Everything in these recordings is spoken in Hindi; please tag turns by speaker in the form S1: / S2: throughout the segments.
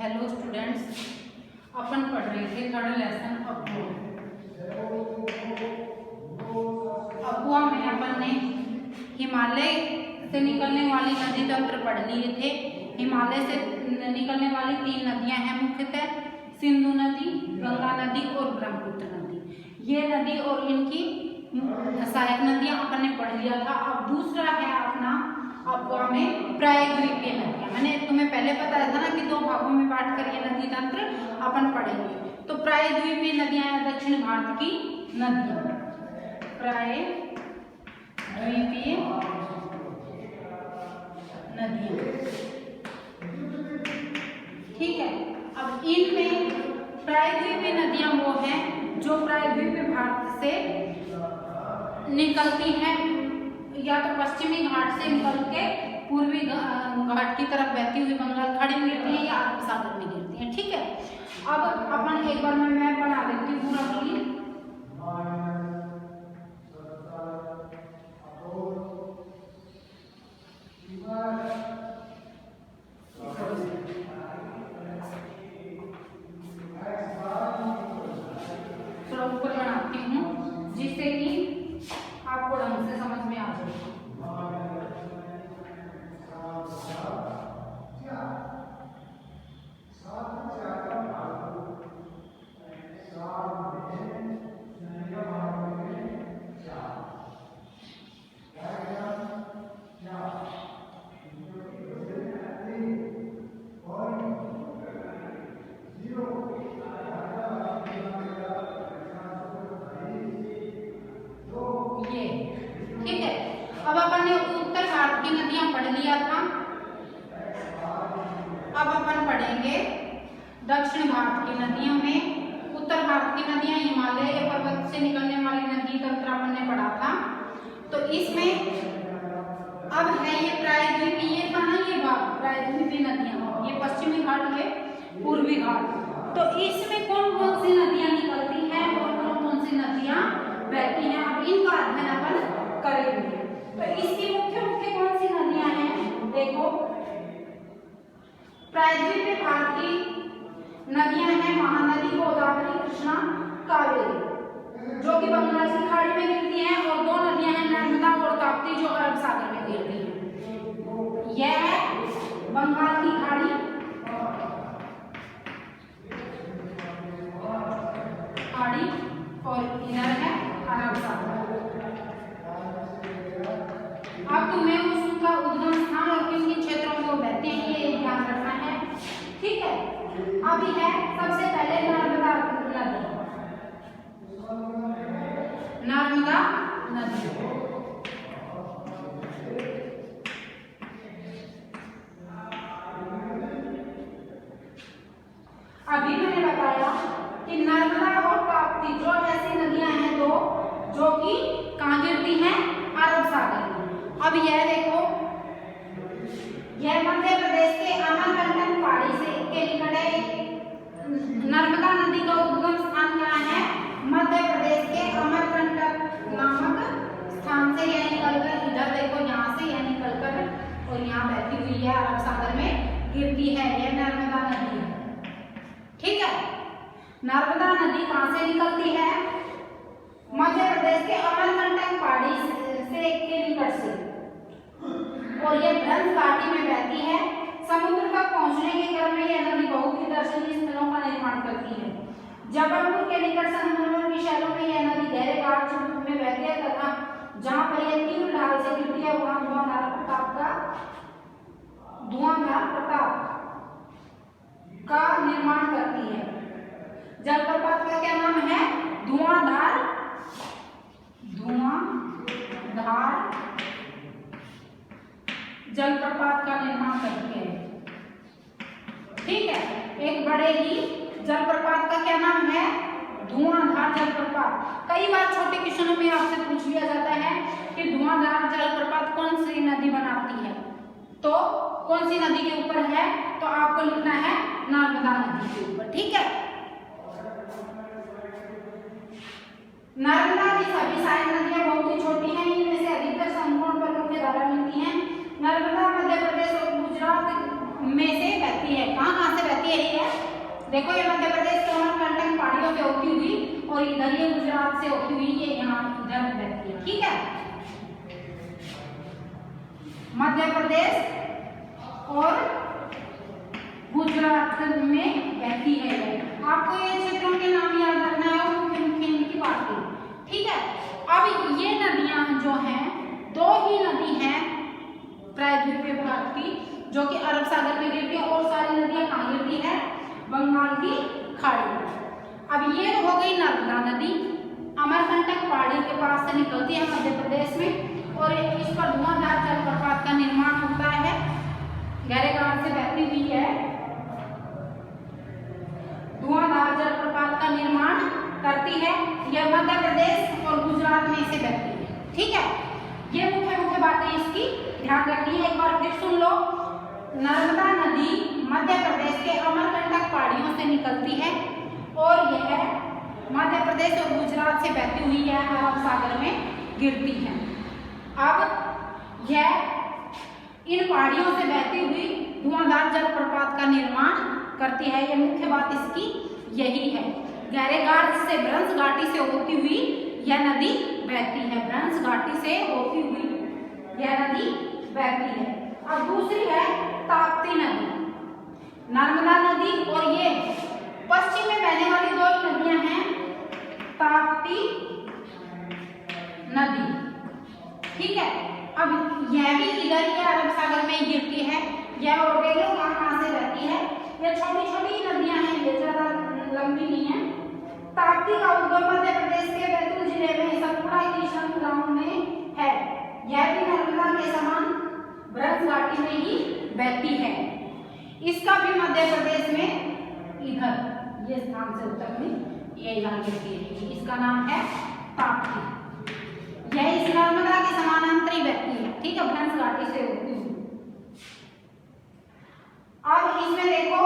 S1: हेलो स्टूडेंट्स, अपन पढ़ रहे थे थर्ड लेसन अपुआ में अपन ने हिमालय से निकलने वाली नदी तंत्र पढ़ लिए थे। हिमालय से निकलने वाली 3 नदियां हैं मुख्यतः सिंधु नदी, गंगा नदी और ब्रह्मपुत्र नदी। ये नदी और इनकी सहायक नदियां अपन ने पढ़ लिया था। अब दूसरा है अपना अपुआ में प्रायद्वीपीय नदियां। मैंने तुम्हें पहले बताया था ना कि 2 भागों में बांट कर ये नदी तंत्र अपन पढ़ेंगे। तो प्रायद्वीपीय नदियां हैं दक्षिण भारत की नदियां, प्रायद्वीपीय नदियां, ठीक है। अब इनमें प्रायद्वीपीय नदियां वो हैं जो प्रायद्वीपीय भारत से निकलती हैं, या तो पश्चिमी घाट से निकल के पूर्वी घाट की तरफ बहती हुई बंगाल खाड़ी में गिरती हैं या अरब सागर में गिरती हैं, ठीक है। अब अपन एक बार मैं बना देती हूँ पूरा पूरी। थोड़ा ऊपर बनाती हूँ जिससे कि आपको ढंग से समझ में आ जाए। ठीक है, अब अपन ने उत्तर भारत की नदियां पढ़ लिया था। अब अपन पढ़ेंगे दक्षिण भारत की नदियों में। उत्तर भारत की नदियां हिमालय पर्वत से निकलने वाली नदी तंत्र अपन ने पढ़ा था। तो इसमें अब है ये प्रायद्वीपीय, ये था ना ये भाग प्रायद्वीपीय नदियां, ये पश्चिमी घाट है पूर्वी घाट। तो इसमें कौन कौन सी नदियां निकलती हैं और कौन कौन सी नदियां बहती हैं, अब इनका अध्ययन अपन करेंगे। तो इसकी मुख्य मुख्य कौन सी नदियां हैं, देखो प्रायद्वीपीय भारत की नदियां हैं महानदी, गोदावरी, कृष्णा, कावेरी, जो कि बंगाल की खाड़ी में गिरती हैं, और 2 नदियां हैं नर्मदा और ताप्ती जो अरब सागर में गिरती हैं। यह है बंगाल की खाड़ी और इधर है अरब सागर। अब तुम्हें उसका उद्गम स्थान और किन किन क्षेत्रों में वो बहते हैं ये ध्यान रखना है, ठीक है। अभी है सबसे पहले नर्मदा नदी। नर्मदा नदी अभी मैंने बताया कि नर्मदा और ताप्ती जो ऐसी नदियां हैं दो जो कि कहाँ गिरती हैं, अरब सागर में। अब यह देखो, यह मध्य प्रदेश के अमरकंटक पहाड़ी से के निकट है। नर्मदा नदी का उद्गम स्थान कहाँ है, मध्य प्रदेश के अमरकंटक नामक स्थान से यह निकलकर इधर देखो, यहाँ से यह निकलकर और यहाँ बहती हुई है अरब सागर में गिरती है। यह नर्मदा नदी है, ठीक है। नर्मदा नदी कहाँ से निकलती है, मध्य प्रदेश के अमरकंटक पहाड़ी से के निकट से, और यह ब्रह्म घाटी में बहती है। समुद्र तक पहुंचने के क्रम में यह नदी बहुत ही दर्शनीय स्थलों का निर्माण करती है। जबलपुर के निकट संगमरमर की शैलों में यह नदी गहरे घाट में बहती है तथा जहां पर यह तीव्र ढाल से गिरती है वहां धुआंधार प्रताप का निर्माण करती है। जलप्रपात का क्या नाम है, धुआंधार जलप्रपात का निर्माण करती है, ठीक है। एक बड़े ही जलप्रपात का क्या नाम है, धुआंधार जलप्रपात। कई बार छोटे क्वेश्चनों में आपसे पूछ लिया जाता है कि धुआंधार जलप्रपात कौन सी नदी बनाती है, तो कौन सी नदी के ऊपर है, तो आपको लिखना है नर्मदा नदी के ऊपर, ठीक है। नर्मदा की सभी सारी नदियां बहुत ही छोटी हैं, इनमें से अधिकतर संपूर्ण पर मुख्य धारा मिलती हैं। नर्मदा मध्य प्रदेश और गुजरात में से बहती है। कहाँ से बहती है ये, देखो ये मध्य प्रदेश के अमरकंटक पहाड़ियों से होती हुई और इधर ये गुजरात से होती हुई ये यहाँ इधर बहती है। ठीक है, मध्य प्रदेश और गुजरात में बहती है। आपको ये क्षेत्रों के नाम याद रखना है और मुख्य मुख्य इनकी बातें। ठीक है, अब ये नदियां जो हैं, दो ही नदी हैं प्रायद्वीपीय भाग की जो कि अरब सागर में गिरती है, और सारी नदियां कहाँ गिरती है? बंगाल की खाड़ी में। अब ये हो गई नर्मदा नदी, अमरकंटक पहाड़ी के पास से निकलती है मध्य प्रदेश में और इस पर धुआंधार जलप्रपात का निर्माण होता है, गहरे घाट से बहती हुई है, धुआंधार जलप्रपात का निर्माण करती है। यह मध्य प्रदेश और गुजरात में से बहती है। ठीक है, ये मुख्य मुख्य बातें इसकी ध्यान रखनी है। एक बार फिर सुन लो, नर्मदा नदी मध्य प्रदेश के अमरकंटक पहाड़ियों से निकलती है और यह मध्य प्रदेश और गुजरात से बहती हुई है अरब सागर में गिरती है। अब यह इन पहाड़ियों से बहती हुई धुआंधार जलप्रपात का निर्माण करती है। यह मुख्य बात इसकी यही है। गहरे घाट से भ्रंश घाटी से होती हुई यह नदी बहती है, भ्रंश घाटी से होती हुई यह नदी बहती है। अब दूसरी है ताप्ती नदी, नर्मदा नदी और ये पश्चिम में बहने वाली दो नदियां हैं, ताप्ती नदी। ठीक है, अब यह भी इधर ही अरब सागर में गिरती है। यह और कहाँ से रहती है? यह छोटी छोटी नदियां हैं, ये ज्यादा लंबी नहीं है। ताप्ती का उद्गम मध्य प्रदेश के बैतूल जिले में सतपुड़ा की श्रृंखलाओं में है। यह भी नर्मदा के समान भ्रंश घाटी में ही बहती है। इसका भी मध्य प्रदेश में इधर ये स्थान से उत्तर में ये यहाँ गिरती है। इसका नाम है ताप्ती। यह इस नर्मदा के समानांतर ही बहती है। ठीक है, भ्रंश घाटी से होती हुई। अब इसमें देखो,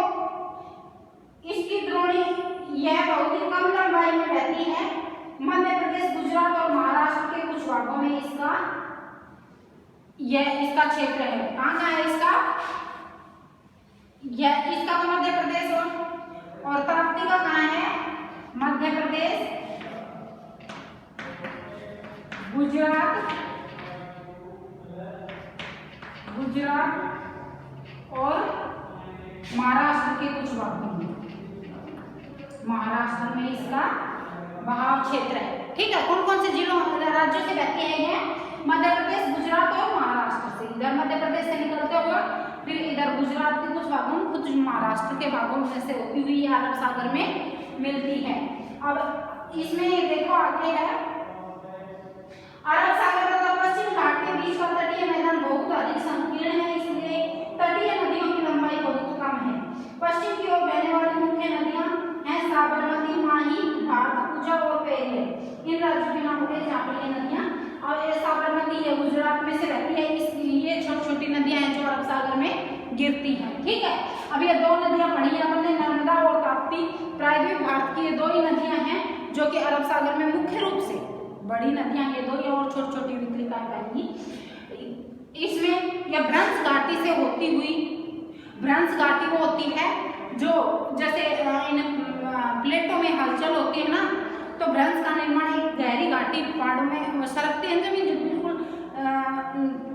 S1: इसकी द्रोणी यह बहुत ही कम लंबाई में बहती है। मध्य प्रदेश, गुजरात और महाराष्ट्र के कुछ भागों में इसका क्षेत्र है। कहाँ है इसका? यह इसका तो मध्य प्रदेश और ताप्ती का कहाँ है? मध्य प्रदेश, गुजरात और महाराष्ट्र के कुछ भागों में, महाराष्ट्र में इसका बहाव क्षेत्र है। ठीक है, कौन कौन से जिलों राज्यों से बहती है? ये मध्य प्रदेश, गुजरात और महाराष्ट्र से। इधर मध्य प्रदेश से निकलते हुए फिर इधर गुजरात के कुछ भागों, कुछ महाराष्ट्र के भागों में से होती हुई अरब सागर में मिलती है। अब इसमें देखो आगे है, अरब सागर तथा पश्चिम घाट के बीच का तटीय मैदान बहुत अधिक संकीर्ण है, इसलिए तटीय नदियों की लंबाई बहुत कम है। पश्चिम की ओर बहने वाली मुख्य नदियां हैं साबरमती, माही, भारतपुजा और पेरियर। इन राज्यों के नाम होते हैं जहाँ पर ये नदियां, और ये साबरमती ये गुजरात में से रहती है, इसलिए छोटी छोटी नदियां हैं जो अरब सागर में गिरती हैं। ठीक है, अब ये दो नदियां पढ़ी है हमने, नर्मदा और ताप्ती। प्रायद्वीप भारत की ये दो ही नदियां हैं जो कि अरब सागर में मुख्य रूप से, बड़ी नदियां ये दो ही और छोटी छोटी वितरिकाएं पाएंगी। इसमें यह भ्रंश घाटी से होती हुई, भ्रंश घाटी वो होती है जो जैसे इन प्लेटों में हलचल होती है ना, तो भ्रंश का निर्माण एक गहरी घाटी पहाड़ों में सरकती है जमीन, जो बिल्कुल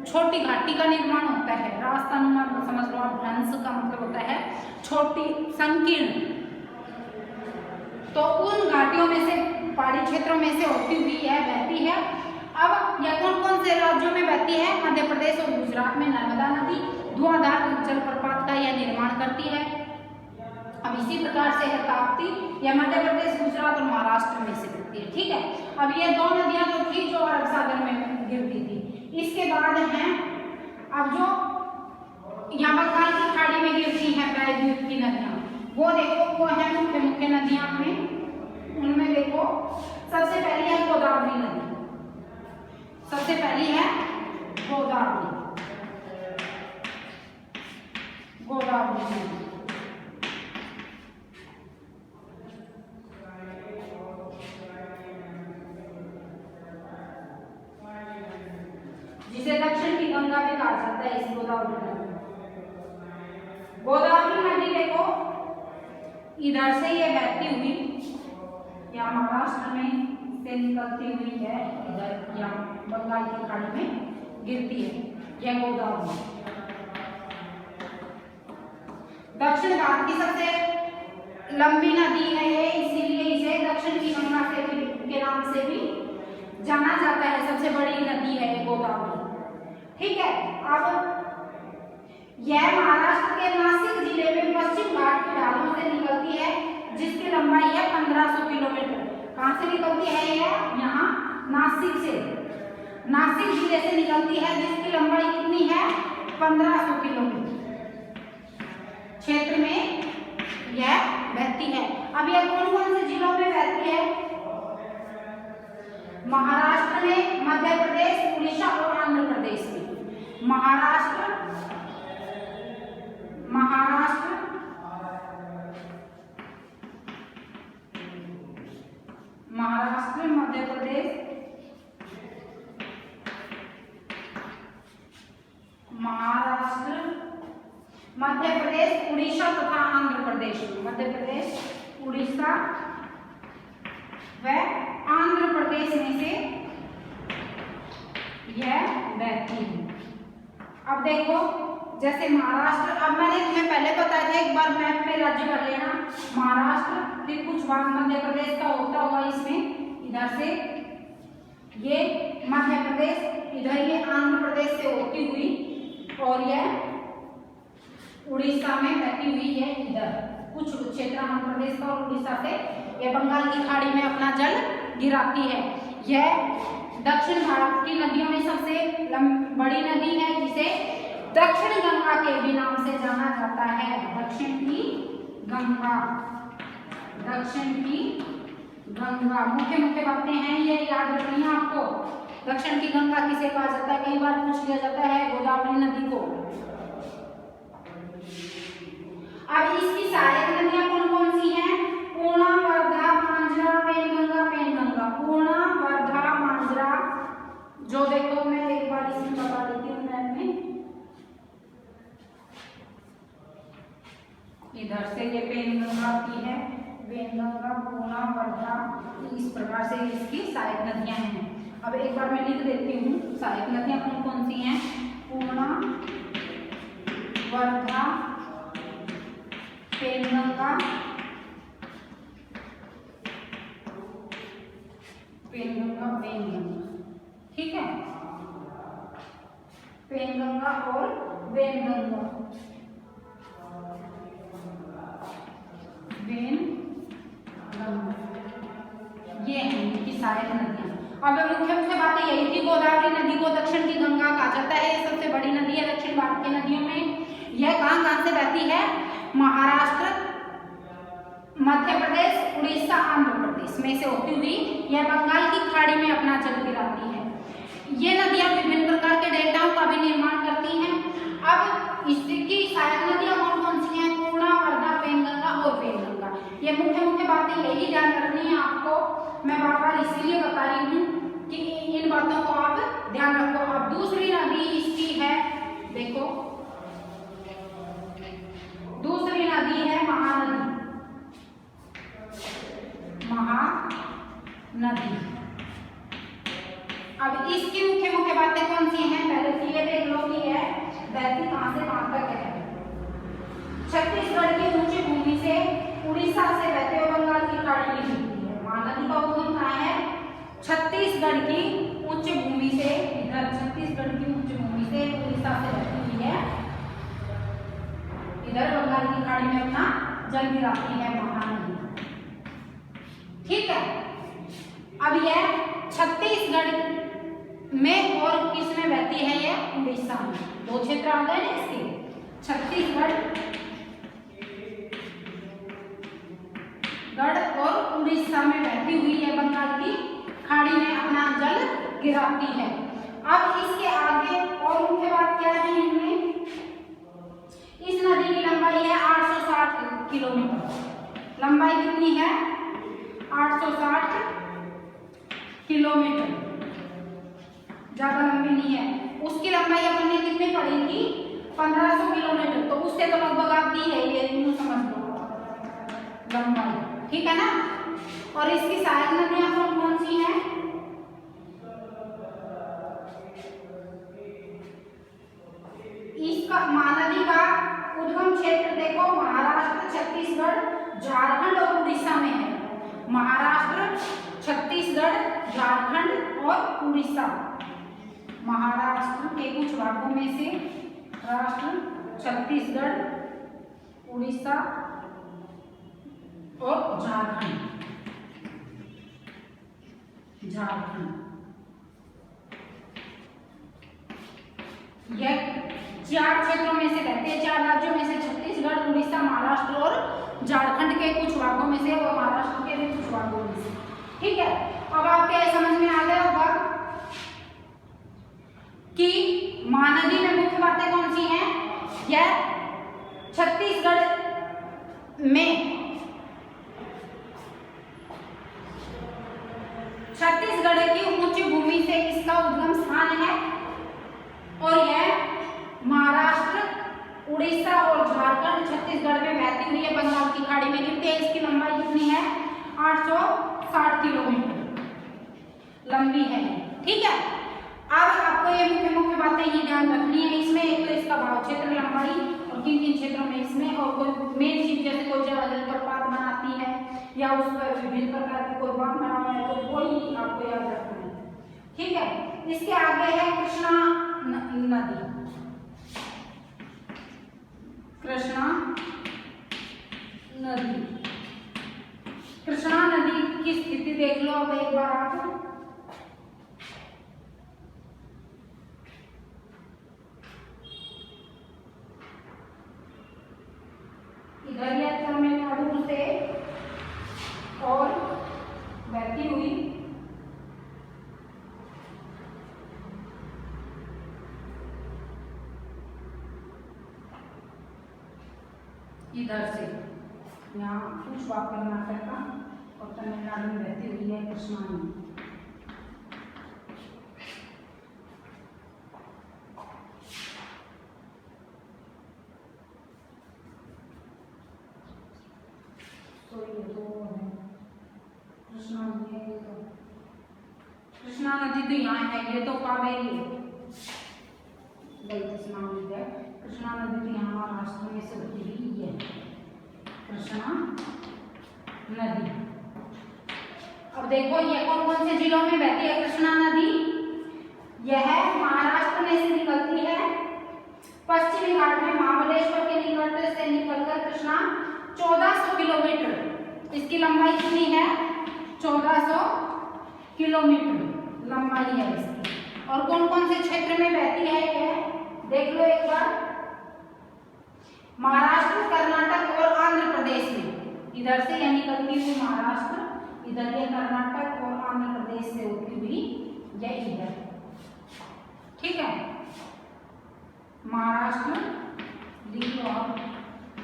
S1: छोटी घाटी का निर्माण होता है। रास्ता नुमा समझ लो आप, भ्रंश का मतलब होता है छोटी, संकीर्ण। तो उन घाटियों में से, पहाड़ी क्षेत्रों में से होती हुई यह बहती है। अब यह कौन कौन से राज्यों में बहती है? मध्य प्रदेश और गुजरात में नर्मदा नदी धुआंधार जलप्रपात का यह निर्माण करती है। अब इसी प्रकार से है ताप्ती, यह मध्य प्रदेश, गुजरात और महाराष्ट्र में से बहती है। ठीक है, अब ये दो नदियां तो थी जो अरब सागर में गिरती थी। इसके बाद हैं अब जो यहाँ बंगाल की खाड़ी में गिरती हैं प्रायद्वीप की नदियां, वो देखो, वो है मुख्य मुख्य नदियां में। उनमें देखो सबसे पहली है गोदावरी नदी, सबसे पहली है गोदावरी नदी। जिसे दक्षिण की गंगा भी कहा जाता है। इस गोदावरी नदी देखो इधर से ये बहती हुई यहाँ महाराष्ट्र में से निकलती हुई है, इधर यहाँ बंगाल की खाड़ी में गिरती है, यह गोदावरी। दक्षिण भारत की सबसे लंबी नदी है ये, इसीलिए इसे दक्षिण की गंगा से भी के नाम से भी जाना जाता है। सबसे बड़ी नदी है ये गोदावरी। ठीक है, अब यह महाराष्ट्र के नासिक जिले में पश्चिम घाट की ढालों से निकलती है, जिसकी लंबाई है 1500 किलोमीटर। कहां से निकलती है यह? यहाँ नासिक से, नासिक जिले से निकलती है, जिसकी लंबाई कितनी है? 1500 किलोमीटर क्षेत्र में यह बहती है। अब यह कौन कौन से जिलों में बहती है? महाराष्ट्र में, मध्य प्रदेश, उड़ीसा और आंध्र प्रदेश में। महाराष्ट्र, मध्य प्रदेश, मध्य प्रदेश, उड़ीसा तथा आंध्र प्रदेश। मध्य प्रदेश, उड़ीसा व आंध्र प्रदेश में से यह बहती है। अब देखो, जैसे महाराष्ट्र, अब मैंने तुम्हें पहले बताया था, एक बार मैप में राज्य कर लेना। महाराष्ट्र, फिर कुछ भाग मध्य प्रदेश का होता हुआ इसमें इधर से ये मध्य प्रदेश, इधर ये आंध्र प्रदेश से होती हुई और यह उड़ीसा में बहती हुई है। इधर कुछ क्षेत्र आंध्र प्रदेश का और उड़ीसा से यह बंगाल की खाड़ी में अपना जल गिराती है। यह दक्षिण भारत की नदियों में सबसे बड़ी नदी है, जिसे दक्षिण गंगा के भी नाम से जाना जाता है। दक्षिण की गंगा, दक्षिण की गंगा। मुख्य मुख्य बातें हैं ये याद रखनी है आपको। दक्षिण की गंगा किसे कहा जाता है? कई बार पूछ लिया जाता है गोदावरी नदी को। अब इसकी सहायक नदियां कौन कौन सी हैं? पूर्णा, वर्धा, मांजरा, पेनगंगा, पेनगंगा। पूर्णा, वर्धा, मांजरा, जो देखो मैं एक बार इसमें बता देती हूँ मैप में। इधर से ये पेनगंगा आती है, पेनगंगा, पूर्णा, वर्धा, इस प्रकार से इसकी सहायक नदियां हैं। अब एक बार मैं लिख देती हूँ सहायक नदियां कौन कौन सी हैं। पूर्णा, वर्धा, पेनगंगा, पेनगंगा, पेनगंगा। ठीक है, पेनगंगा और वेनगंगा, ये है इनकी सहायक नदियां। अब मुख्य मुख्य बातें यही थी। गोदावरी नदी को दक्षिण की गंगा कहा जाता है, सबसे बड़ी नदी है दक्षिण भारत की नदियों में। यह कहां से बहती है? महाराष्ट्र, मध्य प्रदेश, उड़ीसा, आंध्र प्रदेश में से होती हुई यह बंगाल की खाड़ी में अपना जल गिराती है। ये नदियां विभिन्न प्रकार के डेल्टाओं का भी निर्माण करती हैं। अब इसकी सहायक नदियां कौन कौन सी हैं? पूर्णा, वर्धा, पेनगंगा और वेनगंगा। ये मुख्य मुख्य बातें यही ध्यान रखनी है आपको। मैं बार बार इसीलिए बता रही हूँ कि इन बातों को आप ध्यान रखो। अब दूसरी नदी इसकी है, देखो दूसरी नदी है महानदी। महानदी, अब इसकी मुख्य मुख्य बातें कौन सी हैं? पहले तो ये देख लो कि है बहती कहां से कहां तक है। छत्तीसगढ़ की ऊंची भूमि से उड़ीसा से बहते हुए बंगाल की खाड़ी में मिलती है। महानदी का उद्गम कहां है? छत्तीसगढ़ की उच्च भूमि से, इधर छत्तीसगढ़ की उच्च भूमि से उड़ीसा से बहती हुई है, इधर बंगाल की खाड़ी में अपना जल गिराती है महानदी। ठीक है, अब यह छत्तीसगढ़ में और किस में बहती है? यह उड़ीसा में। दो क्षेत्र आ गए ना इसके, छत्तीसगढ़ और उड़ीसा में बहती हुई है बंगाल की खाड़ी में अपना जल गिराती है। अब इसके आगे और मुख्य बात क्या है इनमें? इस नदी की लंबाई है 860 किलोमीटर। लंबाई कितनी है? 860 किलोमीटर, ज्यादा लंबी नहीं है। उसकी लंबाई अपन ने कितनी पढ़ी थी? 1500 किलोमीटर। तो उससे तो लगभग आप दी है, ये समझ लो लंबाई, ठीक है ना। और इसकी सहायक नदियां कौन कौन सी हैं? इसका महानदी का उद्गम क्षेत्र देखो महाराष्ट्र, छत्तीसगढ़, झारखंड और उड़ीसा में है। महाराष्ट्र, छत्तीसगढ़, झारखंड और उड़ीसा। महाराष्ट्र के कुछ भागों में से राष्ट्र, छत्तीसगढ़, उड़ीसा और झारखंड। यह 4 क्षेत्रों में से रहते हैं, 4 राज्यों में से छत्तीसगढ़, उड़ीसा, महाराष्ट्र और झारखंड के कुछ भागों में से और महाराष्ट्र के भी कुछ भागों में से। ठीक है, अब आपके समझ में आ गया होगा कि महानदी में मुख्य बातें कौन सी हैं। यह छत्तीसगढ़ की उच्च भूमि से इसका उद्गम स्थान है और यह महाराष्ट्र, उड़ीसा और झारखंड, छत्तीसगढ़ में बहती हुई है, बंगाल की खाड़ी में गिरती है। इसकी लंबाई कितनी है? 860 किलोमीटर लंबी है। ठीक है, अब आपको ये मुख्य मुख्य बातें ही ध्यान रखनी है। इसमें एक तो इसका भाव क्षेत्र, लंबाई और किन किन क्षेत्रों में इसमें, और कोई मेन चीज जैसे कोई जलप्रपात बनाती है या उस पर विभिन्न प्रकार के कोई बांध बना हुआ है तो वो ही आपको याद रखना है। ठीक है, इसके आगे है कृष्णा नदी। कृष्णा नदी की स्थिति देख लो अब एक बार आप। इधर यह तमिलनाडु से और बहती हुई इधर से यहाँ कुछ भाग कर्नाटक का और तमिलनाडु में बहती हुई है कृष्णा नदी। तो ये दो है कृष्णा नदी है, कृष्णा नदी तो यहाँ है, ये तो कावेरी है। कृष्णा नदी है, कृष्णा नदी तो यहाँ महाराष्ट्र में से होती हुई है कृष्णा नदी। अब देखो ये कौन कौन से जिलों में बहती है कृष्णा नदी। यह महाराष्ट्र में से निकलती है, पश्चिमी घाट में महाबलेश्वर के निकट से निकलकर कृष्णा 1400 किलोमीटर, इसकी लंबाई कितनी है? 1400 किलोमीटर लंबाई है इसकी। और कौन कौन से क्षेत्र में बहती है यह देख लो एक बार। महाराष्ट्र, कर्नाटक और आंध्र प्रदेश में, इधर से यह निकलती हुई महाराष्ट्र, इधर ये कर्नाटक और आंध्र प्रदेश से होती हुई यह इधर। ठीक है, महाराष्ट्र लिख लो आप,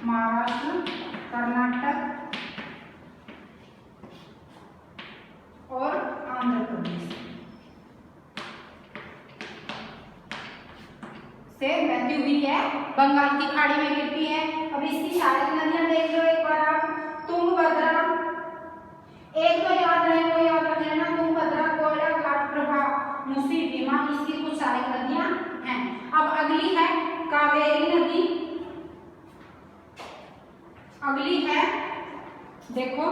S1: महाराष्ट्र, कर्नाटक और आंध्र प्रदेश से बहती हुई है, बंगाल की खाड़ी में गिरती है। अब इसकी सहायक नदियां देख लो एक बार आप। तुंगभद्रा, एक तो याद रहे वो याद रख लेना, तुंगभद्रा, कोयला, घाटप्रभा, मुसी, भीमा, इसकी कुछ सहायक नदियां हैं। अब अगली है कावेरी नदी। अगली है देखो,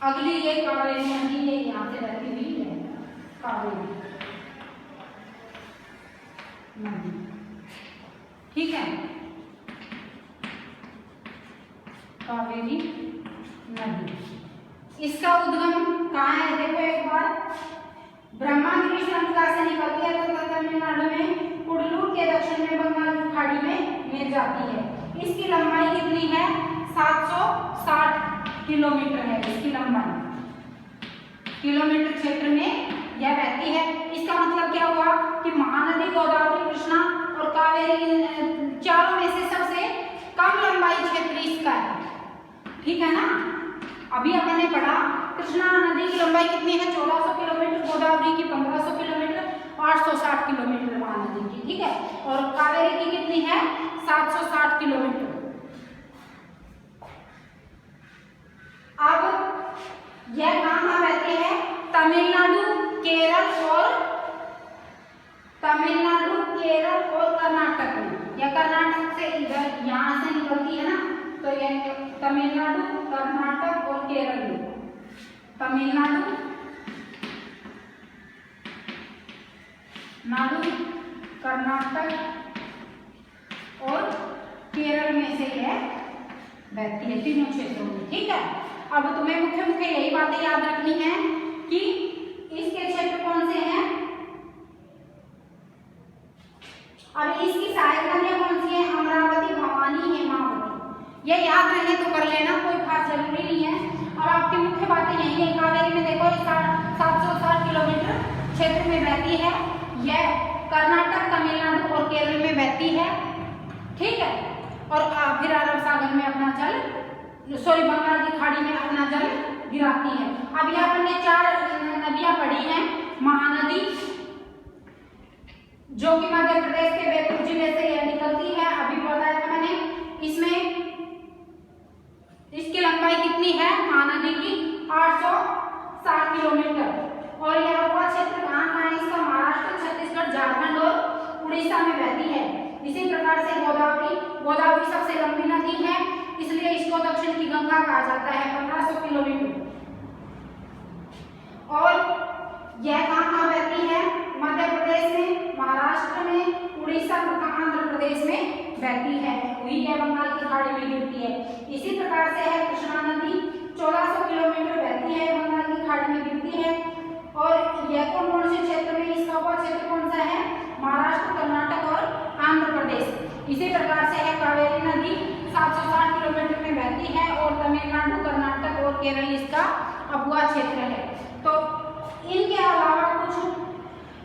S1: अगली ये कावेरी नदी, ये यहाँ से बहती हुई है कावेरी नदी। ठीक है, कावेरी नदी, इसका उद्गम कहाँ है देखो एक बार। ब्रह्मगिरी श्रृंखला से निकलती है तो तमिलनाडु में कुडलूर के दक्षिण में बंगाल की खाड़ी में मिल जाती है। इसकी लंबाई कितनी है? 760 किलोमीटर है इसकी लंबाई, किलोमीटर क्षेत्र में यह बहती है। इसका मतलब क्या हुआ कि महानदी, गोदावरी, कृष्णा और कावेरी चारों में से सबसे कम लंबाई क्षेत्र इसका है। ठीक है ना, अभी अपन ने पढ़ा कृष्णा नदी की लंबाई कितनी है? 1400 किलोमीटर, गोदावरी की 1500 किलोमीटर, 860 किलोमीटर महानदी की। ठीक है, और कावेरी की कितनी है? 760 किलोमीटर। निकलती है ना, तो ये तमिलनाडु, कर्नाटक और केरल में, तमिलनाडु, कर्नाटक और केरल में से यह बहती है, तीनों क्षेत्रों में। ठीक है, अब तुम्हें मुख्य मुख्य यही बातें याद रखनी है कि इसके क्षेत्र कौन से हैं। अब इसकी सहायक नदियां कौन सी हैं? अमरावती, भवानी, हेमावती। ये याद रहे तो कर लेना, कोई खास जरूरी नहीं है। अब आपकी मुख्य बातें यही है। कावेरी में देखो 760 किलोमीटर क्षेत्र में बहती है, यह कर्नाटक, तमिलनाडु और केरल में बहती है। ठीक है, और फिर अरब सागर में अपना जल, बंगाल की खाड़ी में अपना जल गिराती है। अब यहाँ पर ने 4 नदियां पढ़ी हैं। महानदी जो कि मध्य प्रदेश के बैतूल जिले से यह निकलती है, अभी बताया था मैंने। इसमें इसकी लंबाई कितनी है महानदी की? 860 किलोमीटर। और यह अगवा क्षेत्र कहाँ है इसका? महाराष्ट्र, छत्तीसगढ़, झारखंड और उड़ीसा में बहती है। इसी प्रकार से गोदावरी सबसे लंबी नदी है, इसलिए इसको दक्षिण की गंगा कहा जाता है, 1500 किलोमीटर। और यह कहाँ बहती है? मध्य प्रदेश में, महाराष्ट्र में, उड़ीसा तथा आंध्र प्रदेश में बहती है, वही यह बंगाल की खाड़ी में गिरती है। इसी प्रकार से है कृष्णा नदी, 1400 किलोमीटर बहती है, बंगाल की खाड़ी में गिरती है। और यह कौन से क्षेत्र में? इसका वह क्षेत्र कौन सा है? महाराष्ट्र, कर्नाटक और आंध्र प्रदेश। इसी प्रकार से है कावेरी नदी, 760 किलोमीटर में बहती है और तमिलनाडु, कर्नाटक और केरल इसका अगवा क्षेत्र है। तो इनके अलावा कुछ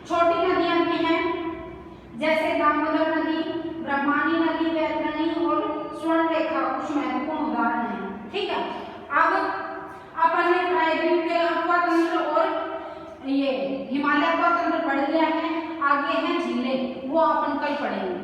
S1: छोटी नदियां भी हैं, जैसे दामोदर नदी, ब्रह्मणी नदी, वैतरणी और स्वर्णरेखा कुछ महत्वपूर्ण उदाहरण हैं। ठीक है, अब अपन ने प्रायद्वीप के अगवा तंत्र और ये हिमालय अगवा तंत्र पढ़ लिया है। आगे हैं झीलें, वो अपन कल पढ़ेंगे।